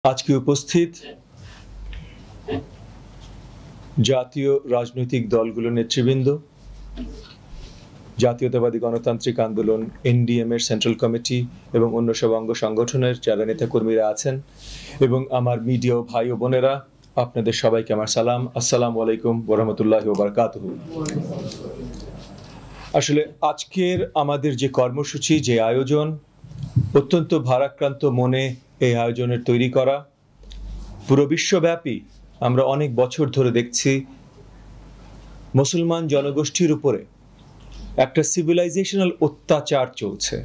আজকে উপস্থিত জাতীয় রাজনৈতিক দলগুলোর নেতৃবৃন্দ, জাতীয়তাবাদী গণতান্ত্রিক আন্দোলন এনডিএম এর সেন্ট্রাল কমিটি এবং অন্য সব অঙ্গ সংগঠনের যারা নেতাকর্মীরা আছেন এবং আমার মিডিয়া ভাই ও বোনেরা, আপনাদের সবাইকে আমার সালাম। আসসালামু আলাইকুম ওয়া রাহমাতুল্লাহি ওয়া বারাকাতুহু। আসলে আজকের আমাদের যে কর্মসূচি, যে আয়োজন, অত্যন্ত ভারাক্রান্ত মনে এই আয়োজনের তৈরি করা। পুরো বিশ্বব্যাপী আমরা অনেক বছর ধরে দেখছি মুসলমান জনগোষ্ঠীর উপরে একটা সিভিলাইজেশনাল অত্যাচার চলছে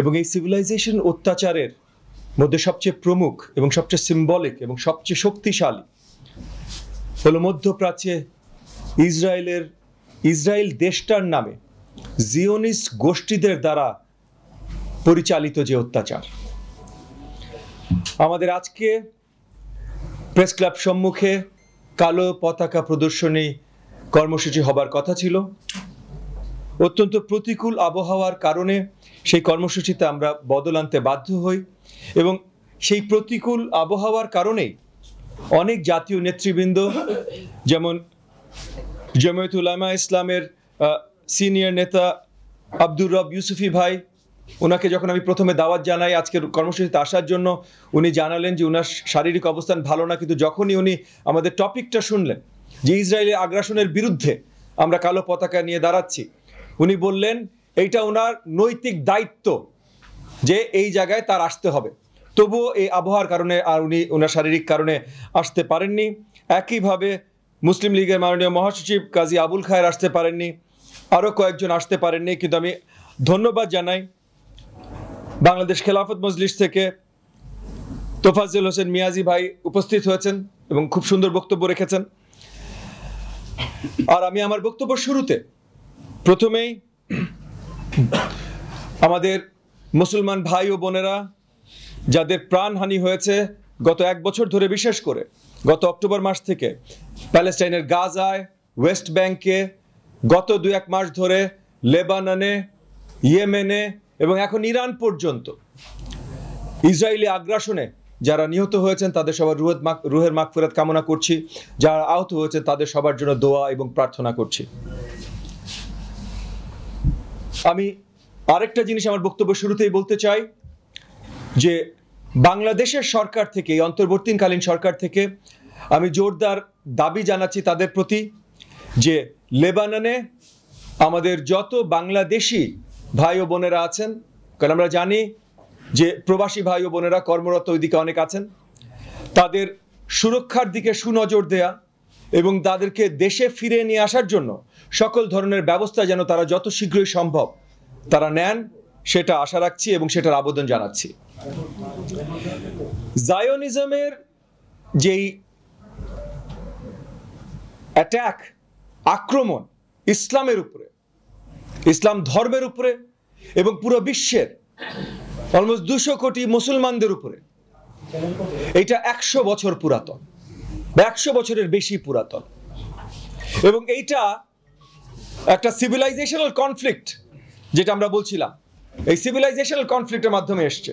এবং এই সিভিলাইজেশন অত্যাচারের মধ্যে সবচেয়ে প্রমুখ এবং সবচেয়ে সিম্বলিক এবং সবচেয়ে শক্তিশালী হলো মধ্যপ্রাচ্যে ইসরায়েল দেশটার নামে জিওনিস্ট গোষ্ঠীদের দ্বারা পরিচালিত যে অত্যাচার। আমাদের আজকে প্রেস ক্লাব সম্মুখে কালো পতাকা প্রদর্শনী কর্মসূচি হবার কথা ছিল। অত্যন্ত প্রতিকূল আবহাওয়ার কারণে সেই কর্মসূচিতে আমরা বদল আনতে বাধ্য হই এবং সেই প্রতিকূল আবহাওয়ার কারণেই অনেক জাতীয় নেতৃবৃন্দ, যেমন জামায়াতে উলামা ইসলামের সিনিয়র নেতা আব্দুর রব ইউসুফি ভাই, ওনাকে যখন আমি প্রথমে দাওয়াত জানাই আজকের কর্মসূচিতে আসার জন্য, উনি জানালেন যে ওনার শারীরিক অবস্থান ভালো না, কিন্তু যখনই উনি আমাদের টপিকটা শুনলেন যে ইসরায়েলের আগ্রাসনের বিরুদ্ধে আমরা কালো পতাকা নিয়ে দাঁড়াচ্ছি, উনি বললেন এইটা ওনার নৈতিক দায়িত্ব যে এই জায়গায় তার আসতে হবে। তবুও এই আবহাওয়ার কারণে আর উনি ওনার শারীরিক কারণে আসতে পারেননি। একইভাবে মুসলিম লীগের মাননীয় মহাসচিব কাজী আবুল খায়ের আসতে পারেননি, আরও কয়েকজন আসতে পারেননি। কিন্তু আমি ধন্যবাদ জানাই বাংলাদেশ খেলাফত মজলিস থেকে তোফাজ্জল হোসেন মিয়াজি ভাই উপস্থিত হয়েছেন এবং খুব সুন্দর বক্তব্য রেখেছেন। আর আমি আমার বক্তব্য শুরুতে প্রথমেই আমাদের মুসলমান ভাই ও বোনেরা যাদের প্রাণহানি হয়েছে গত এক বছর ধরে, বিশেষ করে গত অক্টোবর মাস থেকে প্যালেস্টাইনের গাজায়, ওয়েস্ট ব্যাংকে, গত 2-1 মাস ধরে লেবাননে, ইয়েমেনে এবং এখন ইরান পর্যন্ত ইসরায়েলি আগ্রাসনে যারা নিহত হয়েছেন তাদের সবার রুহের মাগফিরাত কামনা করছি। যারা আহত হয়েছেন তাদের সবার জন্য দোয়া এবং প্রার্থনা করছি। আমি আরেকটা জিনিস আমার বক্তব্য শুরুতেই বলতে চাই যে বাংলাদেশের সরকার থেকে, এই অন্তর্বর্তীকালীন সরকার থেকে আমি জোরদার দাবি জানাচ্ছি তাদের প্রতি যে লেবাননে আমাদের যত বাংলাদেশি ভাই ও বোনেরা আছেন, কারণ আমরা জানি যে প্রবাসী ভাই ও বোনেরা কর্মরত ওইদিকে অনেক আছেন, তাদের সুরক্ষার দিকে সুনজর দেয়া এবং তাদেরকে দেশে ফিরে নিয়ে আসার জন্য সকল ধরনের ব্যবস্থা যেন তারা যত শীঘ্রই সম্ভব তারা নেন, সেটা আশা রাখছি এবং সেটার আবেদন জানাচ্ছি। জায়োনিজমের যেই অ্যাটাক, আক্রমণ ইসলামের উপরে, ইসলাম ধর্মের উপরে এবং পুরো বিশ্বের অলমোস্ট 200 কোটি মুসলমানদের উপরে, এটা 100 বছর পুরাতন বা 100 বছরের বেশি পুরাতন এবং এইটা একটা সিভিলাইজেশনাল কনফ্লিক্ট, যেটা আমরা বলছিলাম, এই সিভিলাইজেশনাল কনফ্লিক্টের মাধ্যমে এসছে।